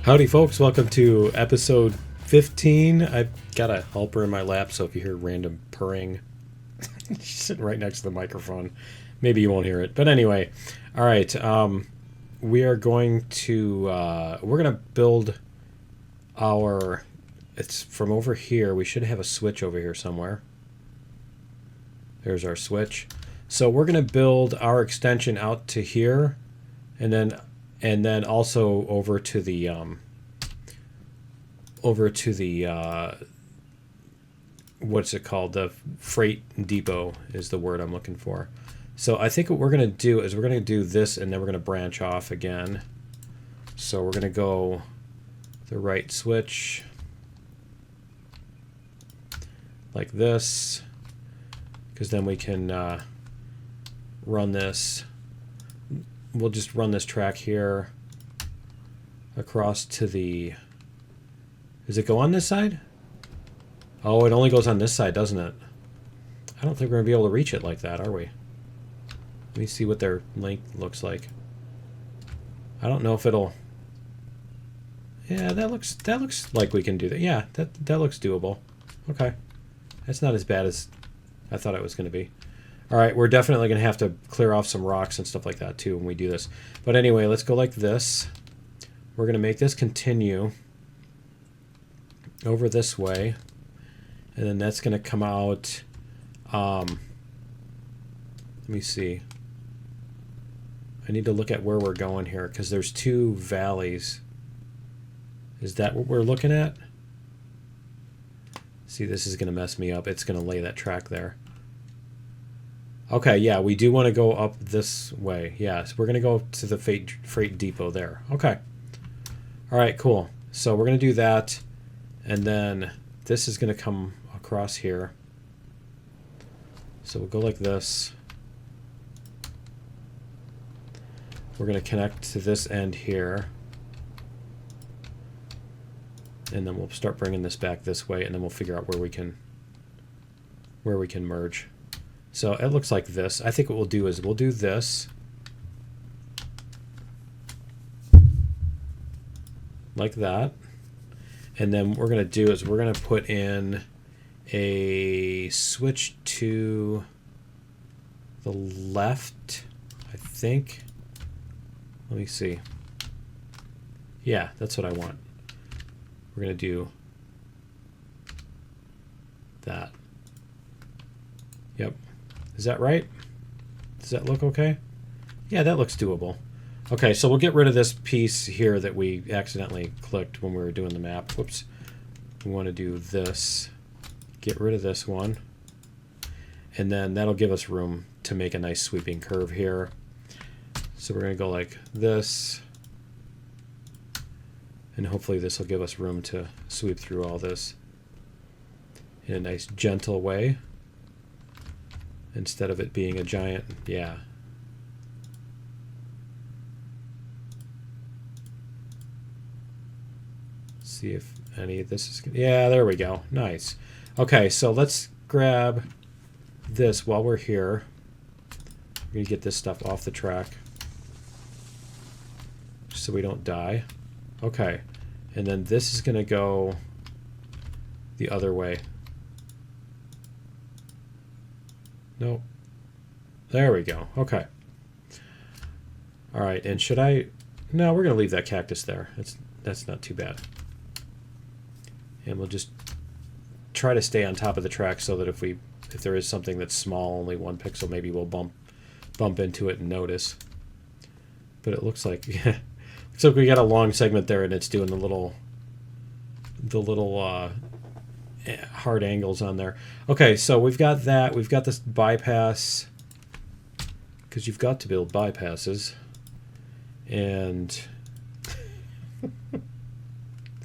Howdy folks, welcome to episode 15. I've got a helper in my lap, so if you hear random purring, she's sitting right next to the microphone. Maybe you won't hear it, but anyway. All right, we are going to build our, it's from over here. We should have a switch over here somewhere. There's our switch. So we're going to build our extension out to here, and then also over to the what's it called? The freight depot is the word I'm looking for. So I think what we're going to do is we're going to do this, and then we're going to branch off again. So we're going to go the right switch like this, because then we can run this. We'll just run this track here across to the... Does it go on this side? Oh, it only goes on this side, doesn't it? I don't think we're going to be able to reach it like that, are we? Let me see what their length looks like. I don't know if it'll... Yeah, that looks like we can do that. Yeah, that looks doable. Okay. That's not as bad as I thought it was going to be. All right, we're definitely going to have to clear off some rocks and stuff like that too when we do this. But anyway, let's go like this. We're going to make this continue over this way. And then that's going to come out... let me see. I need to look at where we're going here, because there's two valleys. Is that what we're looking at? See, this is going to mess me up. It's going to lay that track there. Okay, yeah, we do want to go up this way. Yeah, so we're going to go to the freight depot there. Okay. All right, cool. So we're going to do that, and then this is going to come across here. So we'll go like this. We're going to connect to this end here. And then we'll start bringing this back this way, and then we'll figure out where we can merge. So it looks like this. I think what we'll do is we'll do this. Like that. And then what we're going to do is we're going to put in a switch to the left, I think. Let me see. Yeah, that's what I want. We're going to do that. Yep. Is that right? Does that look okay? Yeah, that looks doable. Okay, so we'll get rid of this piece here that we accidentally clicked when we were doing the map. Whoops. We want to do this. Get rid of this one. And then that'll give us room to make a nice sweeping curve here. So we're going to go like this. And hopefully this will give us room to sweep through all this in a nice gentle way, instead of it being a giant, yeah. See if any of this is, yeah, there we go. Nice. Okay, so let's grab this while we're here. We're going to get this stuff off the track so we don't die. Okay, and then this is going to go the other way. Nope. There we go. Okay. All right, and should I... No, we're going to leave that cactus there. That's not too bad. And we'll just try to stay on top of the track so that if there is something that's small, only 1 pixel, maybe we'll bump into it and notice. But it looks like... Yeah. So we got a long segment there, and it's doing the little hard angles on there. Okay, so we've got that. We've got this bypass, because you've got to build bypasses. And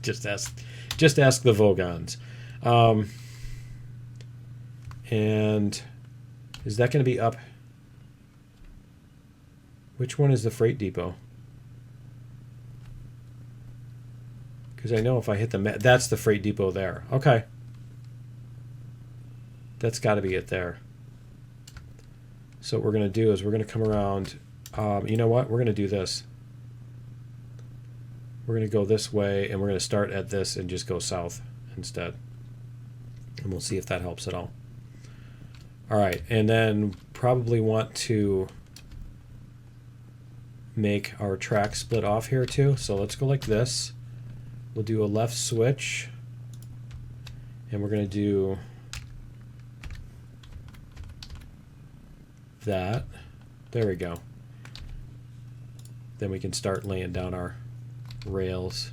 just ask the Vogons. And is that going to be up? Which one is the freight depot? Because I know if I hit the map, that's the freight depot there. Okay. That's got to be it there. So what we're going to do is we're going to come around. You know what? We're going to do this. we're going to go this way, and we're going to start at this and just go south instead. And we'll see if that helps at all. All right, and then probably want to make our track split off here too. So let's go like this. We'll do a left switch, and we're going to do that. There we go. Then we can start laying down our rails.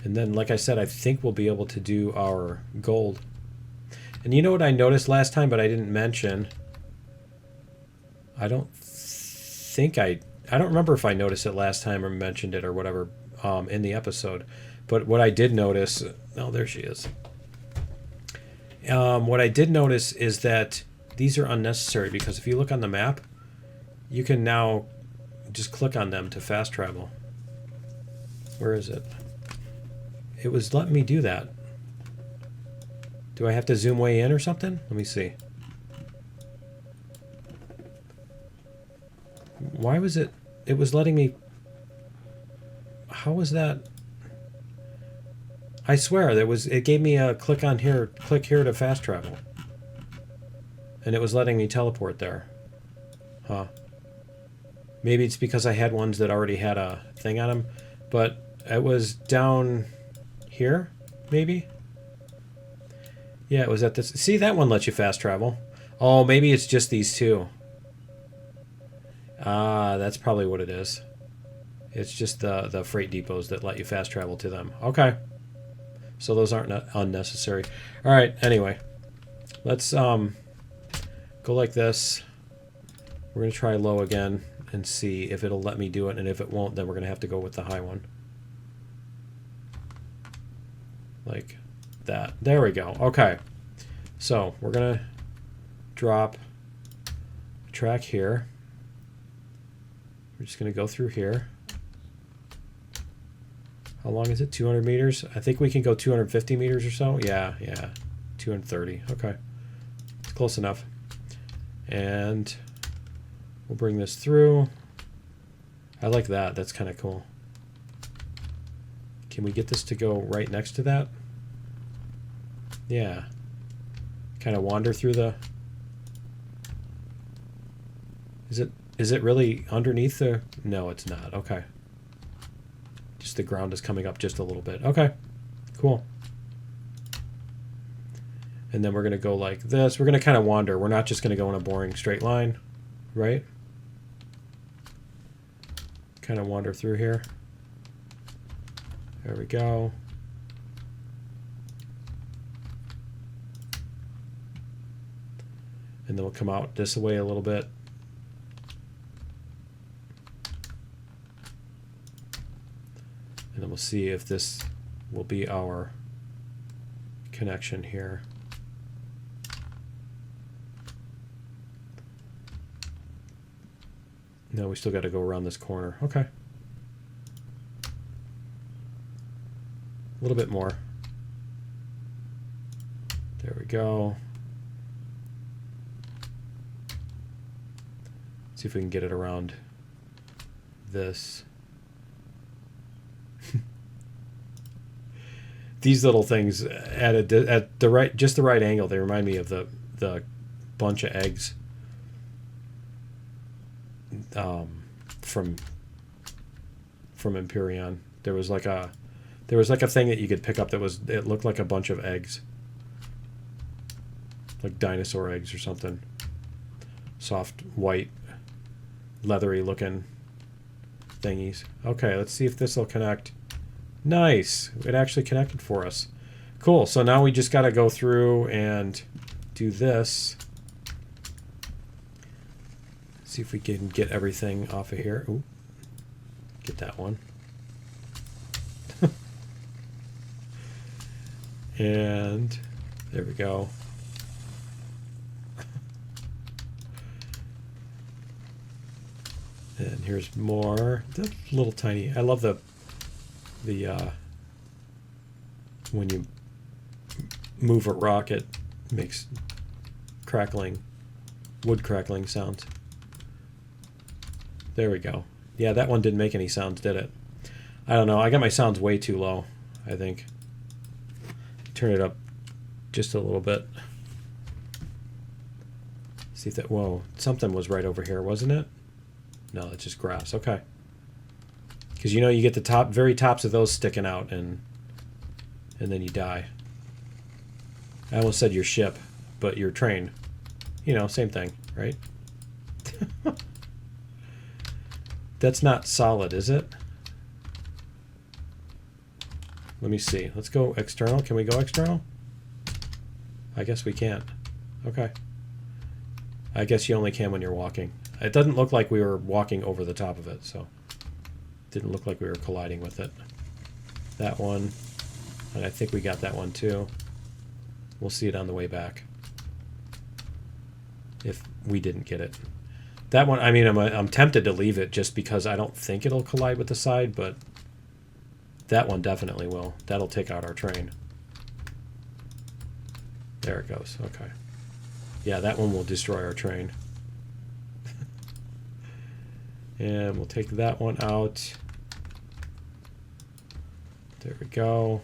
And then, like I said, I think we'll be able to do our gold. And you know what I noticed last time, but I didn't mention? I don't remember if I noticed it last time or mentioned it or whatever in the episode. But what I did notice, oh, there she is. What I did notice is that these are unnecessary, because if you look on the map, you can now just click on them to fast travel. Where is it? It was letting me do that. Do I have to zoom way in or something? Let me see. Why was it? It was letting me. How was that? I swear there was. It gave me a click on here, click here to fast travel, and it was letting me teleport there. Huh. Maybe it's because I had ones that already had a thing on them, but it was down here, maybe. Yeah, it was at this. See, that one lets you fast travel. Oh, maybe it's just these two. Ah, that's probably what it is. It's just the freight depots that let you fast travel to them. Okay. So those aren't unnecessary. All right, anyway. Let's go like this. We're going to try low again and see if it'll let me do it. And if it won't, then we're going to have to go with the high one. Like that. There we go. Okay. So we're going to drop a track here. We're just going to go through here. How long is it? 200 meters? I think we can go 250 meters or so. Yeah. 230. Okay. It's close enough. And we'll bring this through. I like that. That's kind of cool. Can we get this to go right next to that? Yeah. Kind of wander through the... Is it really underneath the... No, it's not. Okay. Just the ground is coming up just a little bit. Okay. Cool. And then we're going to go like this. We're going to kind of wander. We're not just going to go in a boring straight line, right? Kind of wander through here. There we go. And then we'll come out this way a little bit. And then we'll see if this will be our connection here. No, we still got to go around this corner. Okay. A little bit more. There we go. See if we can get it around this. These little things at the right, just the right angle, they remind me of the bunch of eggs from Empyrean. There was like a thing that you could pick up it looked like a bunch of eggs, like dinosaur eggs or something. Soft white, leathery looking thingies. Okay, let's see if this will connect. Nice. It actually connected for us. Cool. So now we just got to go through and do this. See if we can get everything off of here. Ooh. Get that one. And there we go. And here's more. That's a little tiny. I love the when you move a rock, it makes wood crackling sounds. There we go. Yeah, that one didn't make any sounds, did it? I don't know. I got my sounds way too low, I think. Turn it up just a little bit. See if that... Whoa. Something was right over here, wasn't it? No, it's just grass. Okay. Because, you know, you get the very tops of those sticking out, and then you die. I almost said your ship, but your train. You know, same thing, right? That's not solid, is it? Let me see. Let's go external. Can we go external? I guess we can't. Okay. I guess you only can when you're walking. It doesn't look like we were walking over the top of it, so it didn't look like we were colliding with it. That one, and I think we got that one too. We'll see it on the way back if we didn't get it. That one, I mean, I'm tempted to leave it just because I don't think it'll collide with the side, but that one definitely will. That'll take out our train. There it goes. Okay. Yeah, that one will destroy our train. And we'll take that one out. There we go.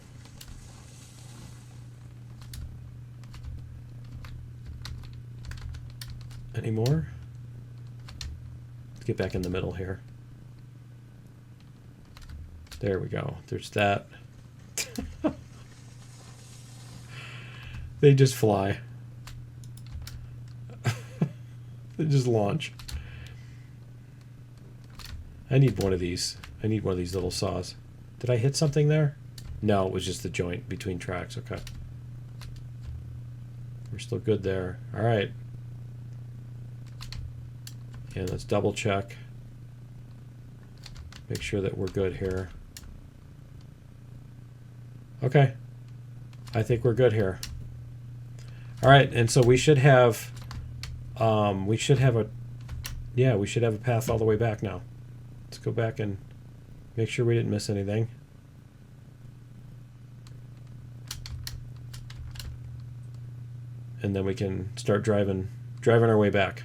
Any more? Let's get back in the middle here. There we go. There's that. They just fly. They just launch. I need one of these. I need one of these little saws. Did I hit something there? No, it was just the joint between tracks. Okay. We're still good there. All right. And let's double check. Make sure that we're good here. Okay. I think we're good here. All right, and so we should have we should have a path all the way back now. Let's go back and make sure we didn't miss anything. And then we can start driving our way back.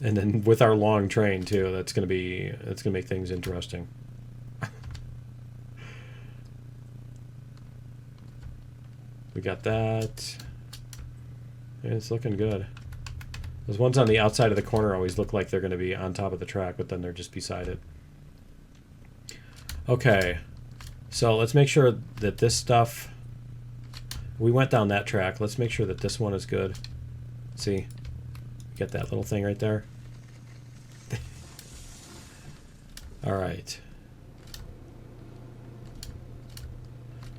And then with our long train too, that's gonna make things interesting. We got that. And it's looking good. Those ones on the outside of the corner always look like they're going to be on top of the track, but then they're just beside it. Okay. So let's make sure that this stuff... We went down that track. Let's make sure that this one is good. See? Get that little thing right there. All right.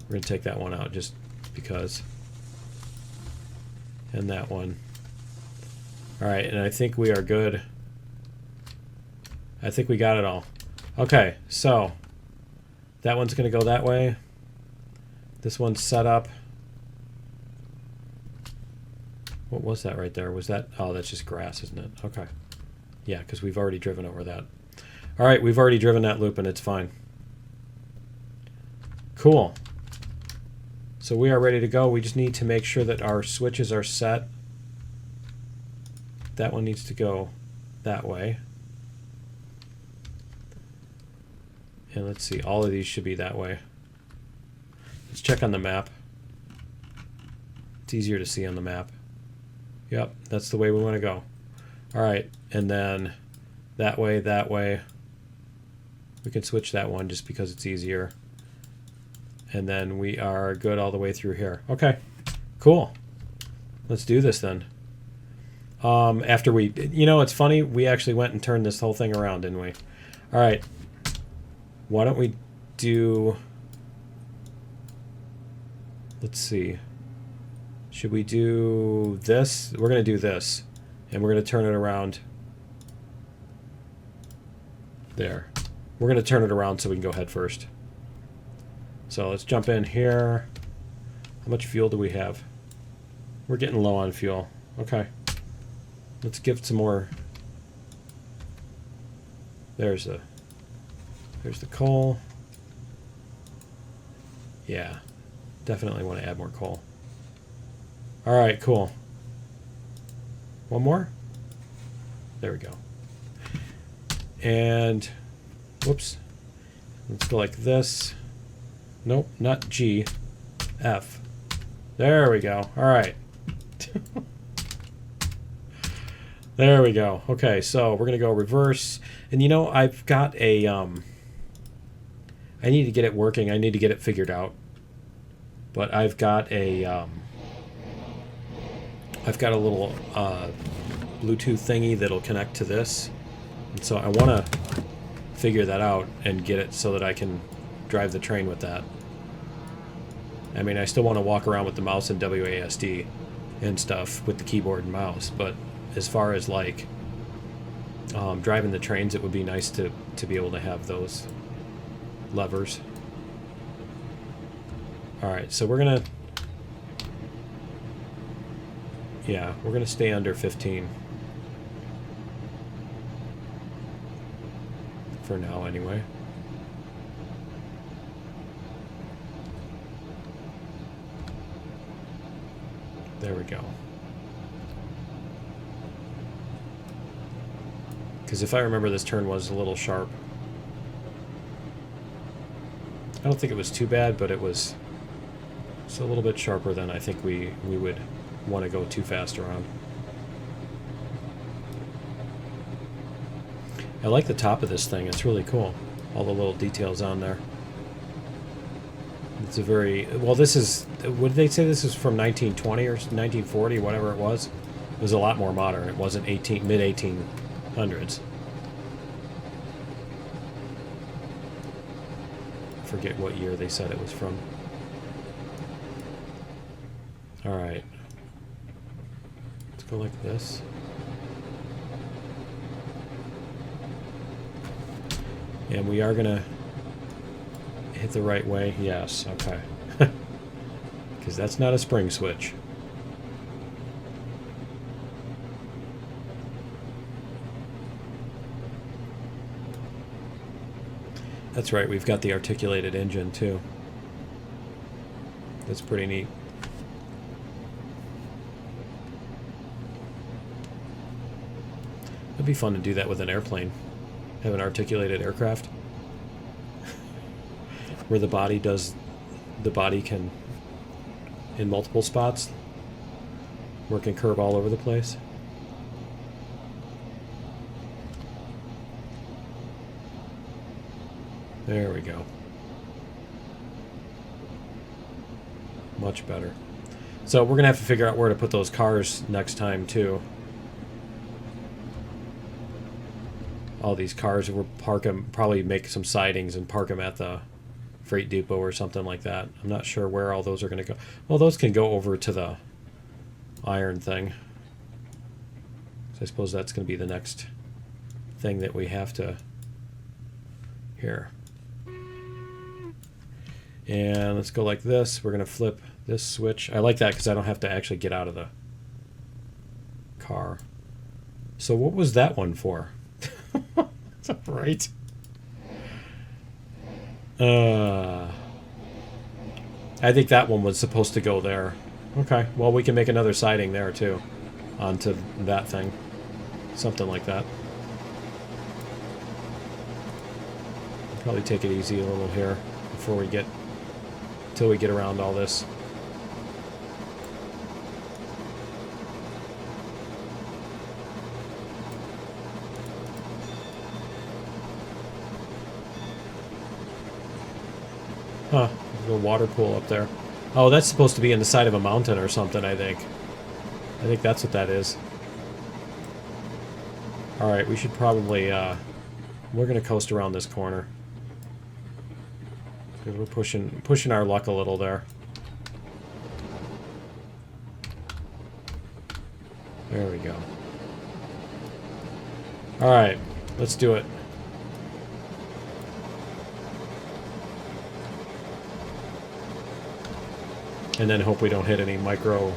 We're going to take that one out just because. And that one. All right, and I think we are good. I think we got it all. Okay, so that one's going to go that way. This one's set up. What was that right there? Was that... Oh, that's just grass, isn't it? Okay. Yeah, because we've already driven over that. All right, we've already driven that loop, and it's fine. Cool. So we are ready to go. We just need to make sure that our switches are set. That one needs to go that way. And let's see, all of these should be that way. Let's check on the map. It's easier to see on the map. Yep, that's the way we want to go. All right, and then that way, that way. We can switch that one just because it's easier. And then we are good all the way through here. Okay, cool. Let's do this then. After we, you know, it's funny, we actually went and turned this whole thing around, didn't we? All right. Why don't we do, let's see. Should we do this? We're going to do this. And we're going to turn it around. There. We're going to turn it around so we can go head first. So let's jump in here. How much fuel do we have? We're getting low on fuel. Okay. Let's give some more. There's the coal. Yeah. Definitely want to add more coal. All right, cool. One more? There we go. And, whoops. Let's go like this. Nope, not G. F. There we go. All right. There we go. Okay, so we're going to go reverse. And you know, I've got a... I need to get it working. I need to get it figured out. But I've got a... I've got a little Bluetooth thingy that'll connect to this. And so I want to figure that out and get it so that I can drive the train with that. I mean, I still want to walk around with the mouse and WASD and stuff with the keyboard and mouse, but as far as like driving the trains, it would be nice to be able to have those levers. Alright, so we're gonna... Yeah, we're gonna stay under 15. For now, anyway. There we go. Because if I remember, this turn was a little sharp. I don't think it was too bad, but it was a little bit sharper than I think we would want to go too fast around. I like the top of this thing. It's really cool. All the little details on there. It's a very... Well, this is... What did they say? This is from 1920 or 1940, whatever it was. It was a lot more modern. It wasn't mid-1800s. I forget what year they said it was from. Alright. Let's go like this. And we are going to hit the right way. Yes, okay. Because that's not a spring switch. That's right, we've got the articulated engine too. That's pretty neat. It'd be fun to do that with an airplane. Have an articulated aircraft where the body can, in multiple spots, where it can curve all over the place. There we go. Much better. So we're gonna have to figure out where to put those cars next time too. All these cars, we'll park them, probably make some sidings and park them at the freight depot or something like that. I'm not sure where all those are going to go. Well, those can go over to the iron thing. So I suppose that's going to be the next thing that we have to... Here. And let's go like this. We're going to flip this switch. I like that because I don't have to actually get out of the car. So what was that one for? Right. I think that one was supposed to go there. Okay, well we can make another siding there too, onto that thing. Something like that. Probably take it easy a little here before we get, till we get around all this. Huh, there's a water pool up there. Oh, that's supposed to be in the side of a mountain or something, I think. I think that's what that is. Alright, we should probably, we're going to coast around this corner. Because we're pushing our luck a little there. There we go. Alright, let's do it. And then hope we don't hit any micro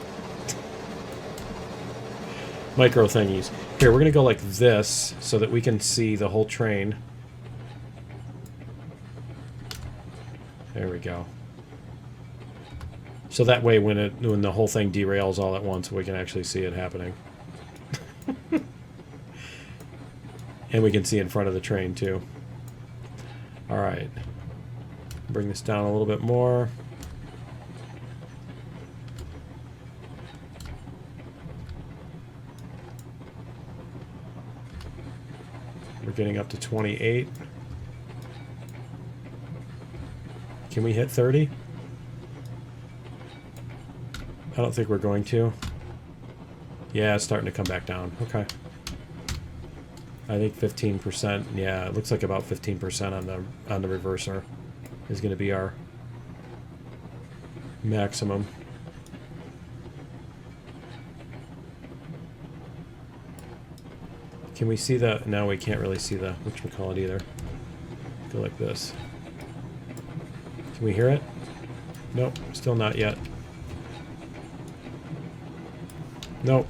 thingies. Here, we're going to go like this so that we can see the whole train. There we go. So that way when the whole thing derails all at once, we can actually see it happening. And we can see in front of the train too. All right. Bring this down a little bit more. We're getting up to 28. Can we hit 30? I don't think we're going to. Yeah, it's starting to come back down. Okay. I think 15%. Yeah, it looks like about 15% on the reverser is going to be our maximum. Can we see the... No, we can't really see the whatchamacallit either. Go like this. Can we hear it? Nope, still not yet. Nope.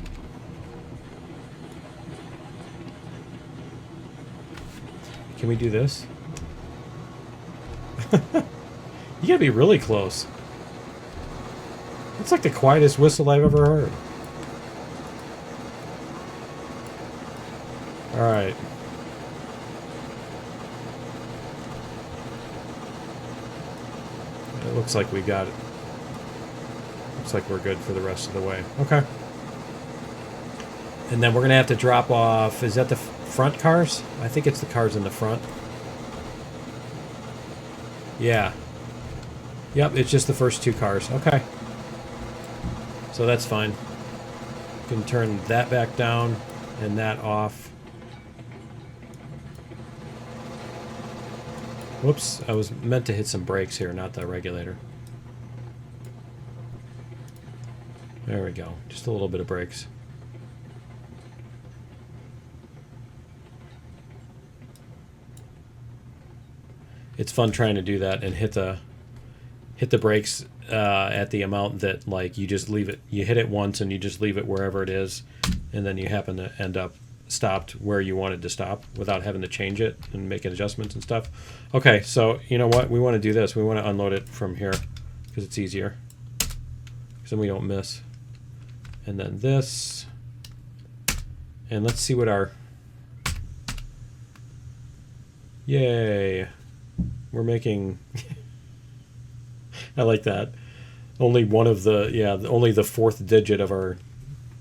Can we do this? You gotta be really close. It's like the quietest whistle I've ever heard. Alright. It looks like we got it. Looks like we're good for the rest of the way. Okay. And then we're gonna have to drop off... Is that the front cars? I think it's the cars in the front. Yeah. Yep, it's just the first two cars. Okay. So that's fine. You can turn that back down and that off. Whoops, I was meant to hit some brakes here, not the regulator. There we go. Just a little bit of brakes. It's fun trying to do that and hit the brakes at the amount that, like, you just leave it. You hit it once and you just leave it wherever it is, and then you happen to end up stopped where you wanted to stop without having to change it and make adjustments and stuff. Okay, so you know what? We want to do this. We want to unload it from here because it's easier. Because then we don't miss. And then this. And let's see what our... Yay. We're making... I like that. Only one of the... Yeah, only the fourth digit of our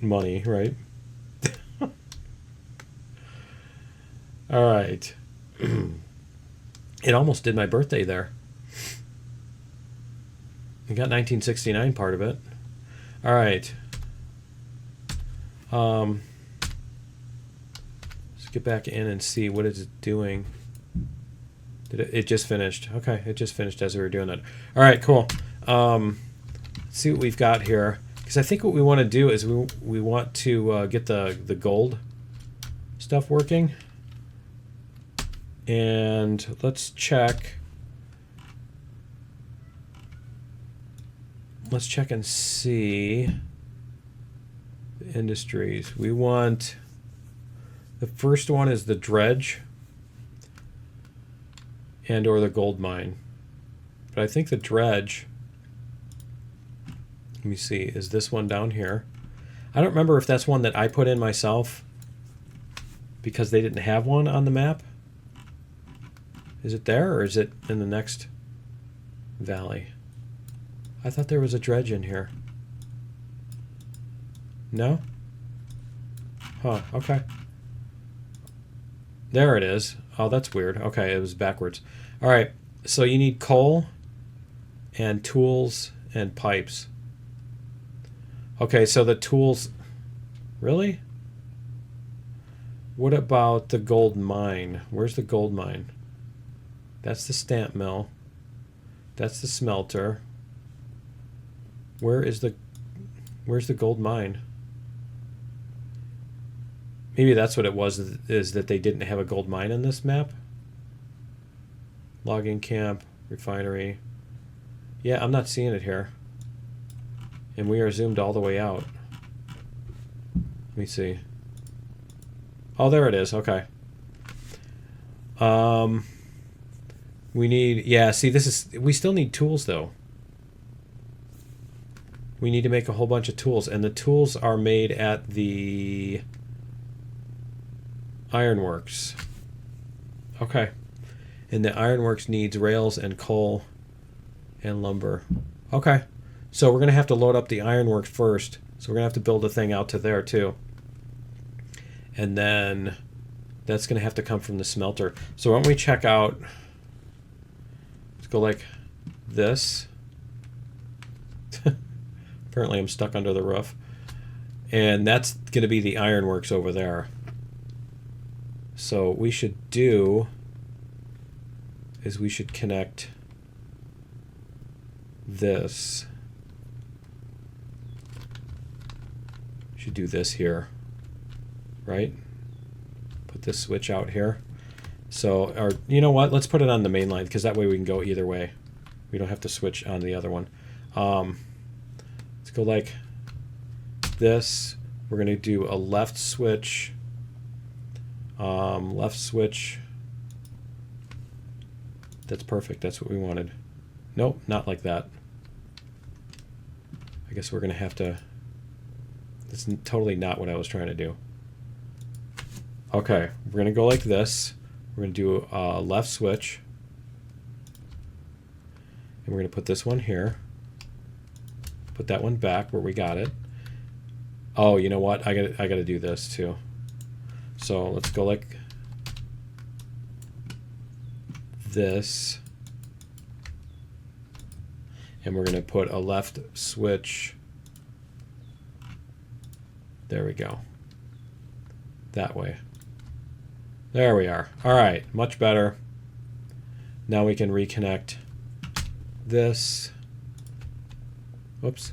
money, right? All right. It almost did my birthday there. I got 1969 part of it. All right. Let's get back in and see what is it doing. It just finished. Okay, it just finished as we were doing that. All right, cool. Let's see what we've got here. Because I think what we want to do is we want to get the gold stuff working. And let's check. Let's check and see the industries. We want... The first one is the dredge and or the gold mine. But I think the dredge, let me see, is this one down here. I don't remember if that's one that I put in myself because they didn't have one on the map. Is it there or is it in the next valley? I thought there was a dredge in here. No? Huh, okay. There it is. Oh, that's weird. Okay, it was backwards. All right, so you need coal and tools and pipes. Okay, so the tools... Really? What about the gold mine? Where's the gold mine? That's the stamp mill. That's the smelter. Where's the gold mine? Maybe that's what it was, is that they didn't have a gold mine in this map. Logging camp, refinery. Yeah, I'm not seeing it here. And we are zoomed all the way out. Let me see. Oh, there it is. Okay. We need... Yeah, see, this is... We still need tools, though. We need to make a whole bunch of tools. And the tools are made at the... ironworks. Okay. And the ironworks needs rails and coal and lumber. Okay. So we're going to have to load up the ironworks first. So we're going to have to build a thing out to there too. And then that's going to have to come from the smelter. So why don't we check out, let's go like this. Apparently I'm stuck under the roof. And that's going to be the ironworks over there. So what we should do is we should connect this. Should do this here, right? Put this switch out here. So, or you know what? Let's put it on the main line because that way we can go either way. We don't have to switch on the other one. Let's go like this. We're going to do a left switch. Left switch. That's perfect. That's what we wanted. Nope, not like that. I guess we're going to have to... That's totally not what I was trying to do. Okay, we're going to go like this. We're going to do a left switch. And we're going to put this one here. Put that one back where we got it. Oh, you know what? I got to do this too. So let's go like this. And we're going to put a left switch. There we go. That way. There we are. All right, much better. Now we can reconnect this. Whoops.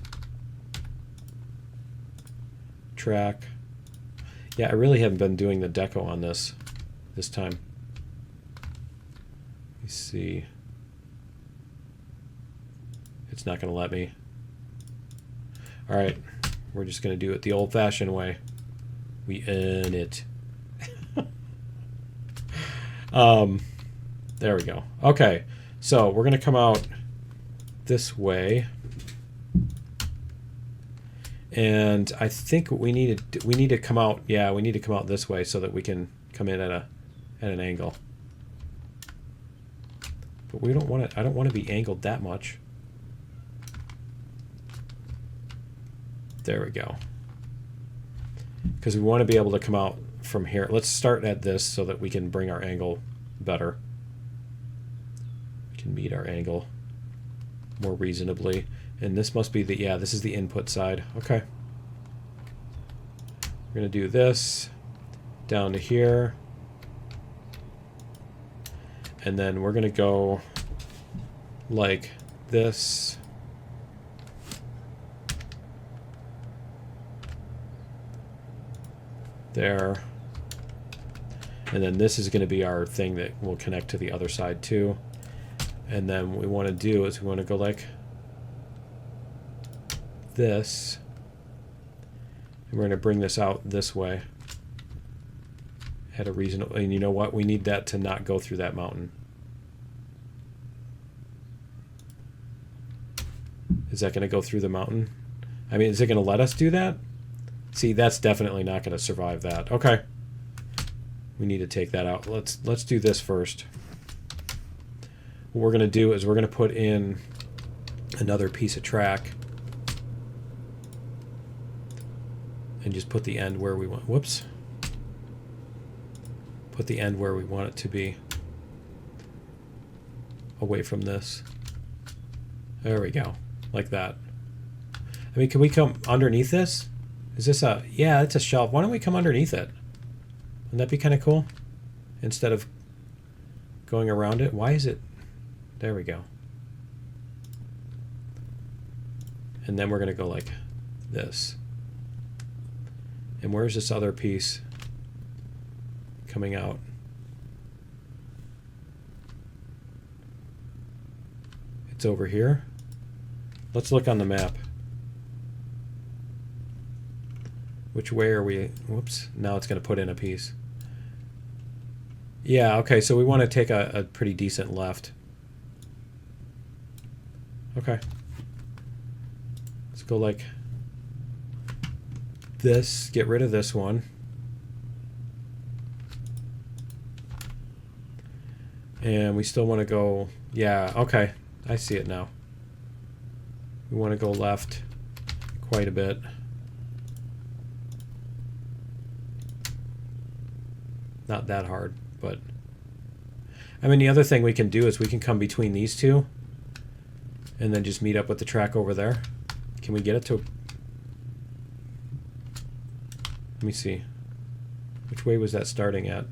Track. Yeah, I really haven't been doing the deco on this time. Let me see. It's not going to let me. All right. We're just going to do it the old-fashioned way. We in it. There we go. Okay, so we're going to come out this way. And I think we need to come out. Yeah, we need to come out this way so that we can come in at an angle. But we don't want to. I don't want to be angled that much. There we go. Because we want to be able to come out from here. Let's start at this so that we can bring our angle better. We can meet our angle more reasonably. And this must be the, yeah, this is the input side. Okay. We're going to do this down to here. And then we're going to go like this. There. And then this is going to be our thing that will connect to the other side too. And then what we want to do is we want to go like this. And we're going to bring this out this way at a reasonable, and you know what? We need that to not go through that mountain. Is that going to go through the mountain? I mean, is it going to let us do that? See, that's definitely not going to survive that. Okay. We need to take that out. Let's do this first. What we're going to do is we're going to put in another piece of track and just put the end where we want. Whoops. Put the end where we want it to be. Away from this. There we go. Like that. I mean, can we come underneath this? Is this a... Yeah, it's a shelf. Why don't we come underneath it? Wouldn't that be kind of cool? Instead of going around it. Why is it... There we go. And then we're going to go like this. And where's this other piece coming out? It's over here. Let's look on the map. Which way are we? Whoops. Now it's going to put in a piece. Yeah, okay, so we want to take a pretty decent left. Okay. Let's go like this. Get rid of this one. And we still want to go, yeah, okay. I see it now. We want to go left quite a bit. Not that hard, but... I mean, the other thing we can do is we can come between these two and then just meet up with the track over there. Can we get it to... Let me see. Which way was that starting at?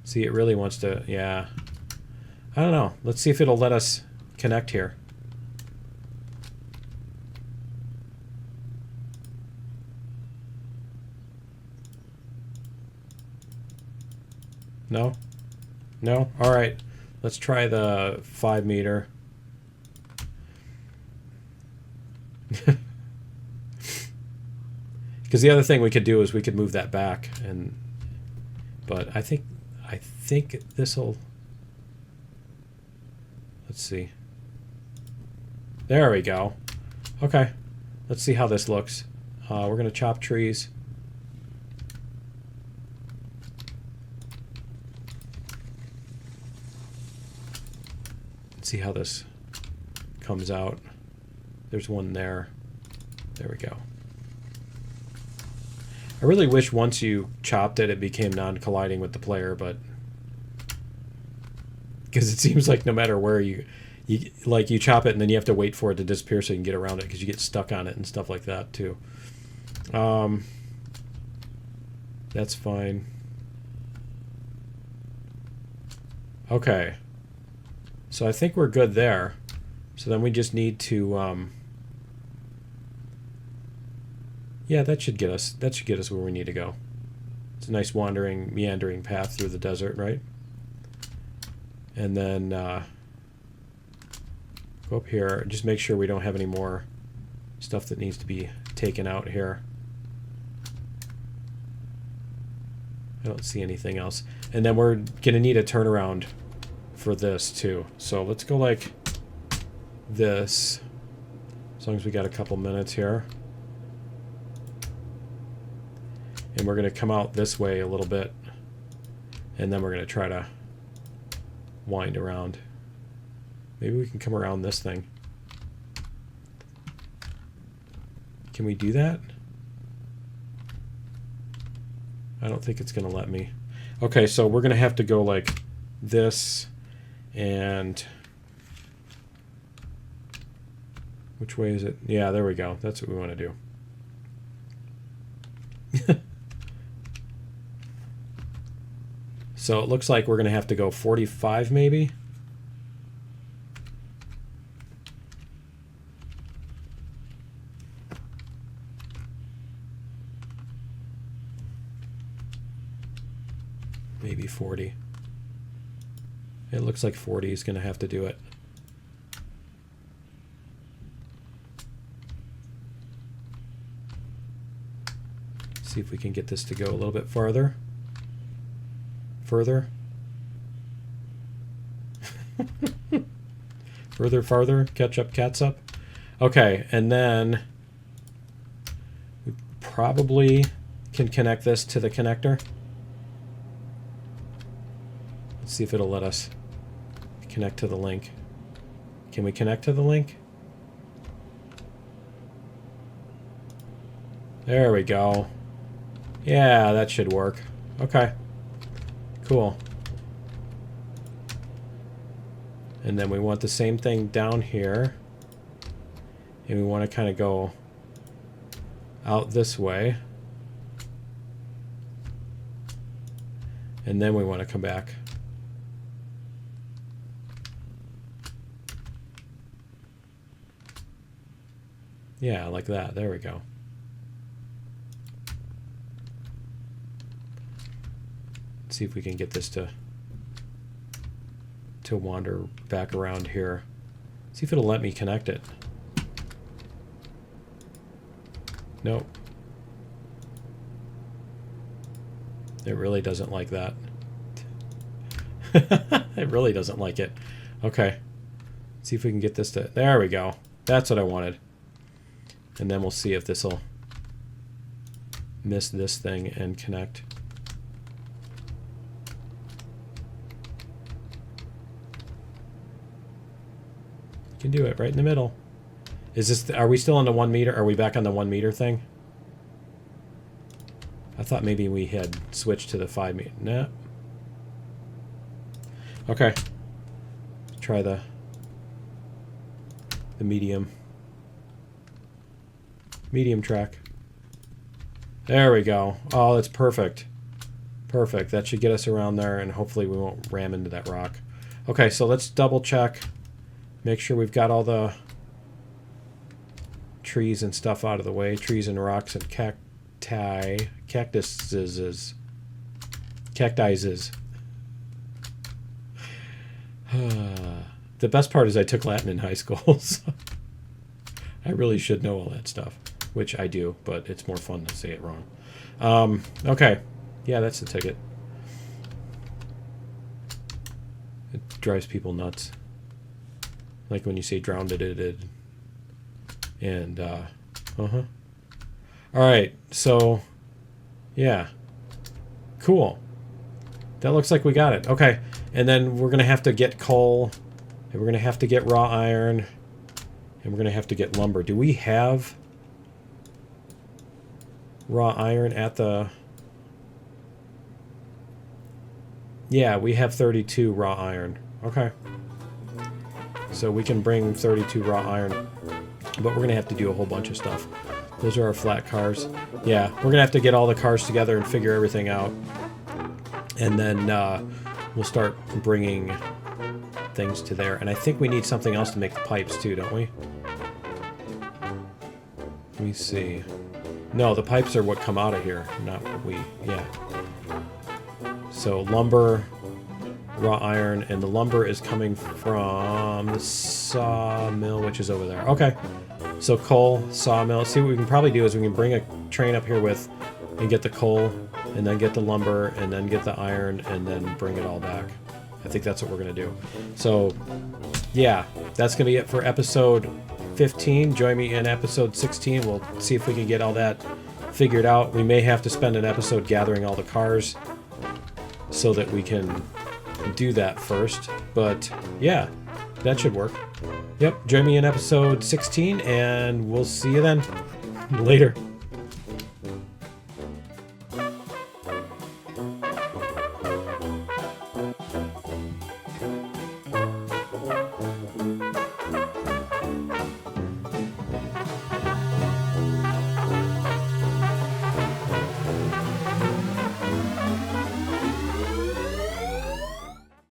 See, it really wants to... Yeah. I don't know. Let's see if it'll let us connect here. No? No? Alright. Let's try the 5 meter. Because the other thing we could do is we could move that back, and but I think this'll... Let's see. There we go. Okay. Let's see how this looks. We're going to chop trees. Let's see how this comes out. There's one there. There we go. I really wish once you chopped it, it became non-colliding with the player, but... Because it seems like no matter where you chop it and then you have to wait for it to disappear so you can get around it because you get stuck on it and stuff like that too. That's fine. Okay. So I think we're good there. So then we just need to... Yeah, that should get us where we need to go. It's a nice wandering, meandering path through the desert, right? And then go up here. Just make sure we don't have any more stuff that needs to be taken out here. I don't see anything else. And then we're gonna need a turnaround for this too. So let's go like this. As long as we got a couple minutes here. And we're going to come out this way a little bit. And then we're going to try to wind around. Maybe we can come around this thing. Can we do that? I don't think it's going to let me. Okay, so we're going to have to go like this and... Which way is it? Yeah, there we go. That's what we want to do. So it looks like we're going to have to go 45 maybe. Maybe 40. It looks like 40 is going to have to do it. See if we can get this to go a little bit farther. Further. Further, farther. Catch up, cats up. Okay, and then we probably can connect this to the connector. Let's see if it'll let us connect to the link. Can we connect to the link? There we go. Yeah, that should work. Okay. Cool. And then we want the same thing down here. And we want to kind of go out this way. And then we want to come back. Yeah, like that. There we go. See if we can get this to wander back around here. See if it'll let me connect it. Nope. It really doesn't like that. It really doesn't like it. Okay. See if we can get this to... There we go. That's what I wanted. And then we'll see if this will miss this thing and connect. Can do it right in the middle. Is this? Are we still on the 1 meter? Are we back on the 1 meter thing? I thought maybe we had switched to the 5 meter. Nah. Okay. Try the medium. Medium track. There we go. Oh, that's perfect. Perfect. That should get us around there, and hopefully we won't ram into that rock. Okay, so let's double check. Make sure we've got all the trees and stuff out of the way. Trees and rocks and cacti. Cactuses. Cactises. The best part is I took Latin in high school, so I really should know all that stuff. Which I do, but it's more fun to say it wrong. Okay. Yeah, that's the ticket. It drives people nuts. Like when you say drowned it. And, Alright, so, yeah. Cool. That looks like we got it. Okay, and then we're going to have to get coal, and we're going to have to get raw iron, and we're going to have to get lumber. Do we have raw iron at the... Yeah, we have 32 raw iron. Okay. So we can bring 32 raw iron, but we're going to have to do a whole bunch of stuff. Those are our flat cars. Yeah, we're going to have to get all the cars together and figure everything out. And then we'll start bringing things to there. And I think we need something else to make the pipes too, don't we? Let me see. No, the pipes are what come out of here, not what we... Yeah. So lumber, raw iron, and the lumber is coming from the sawmill, which is over there. Okay. So coal, sawmill. See, what we can probably do is we can bring a train up here with and get the coal, and then get the lumber, and then get the iron, and then bring it all back. I think that's what we're going to do. So, yeah, that's going to be it for episode 15. Join me in episode 16. We'll see if we can get all that figured out. We may have to spend an episode gathering all the cars so that we can do that first. But, yeah, that should work. Yep, join me in episode 16, and we'll see you then. Later.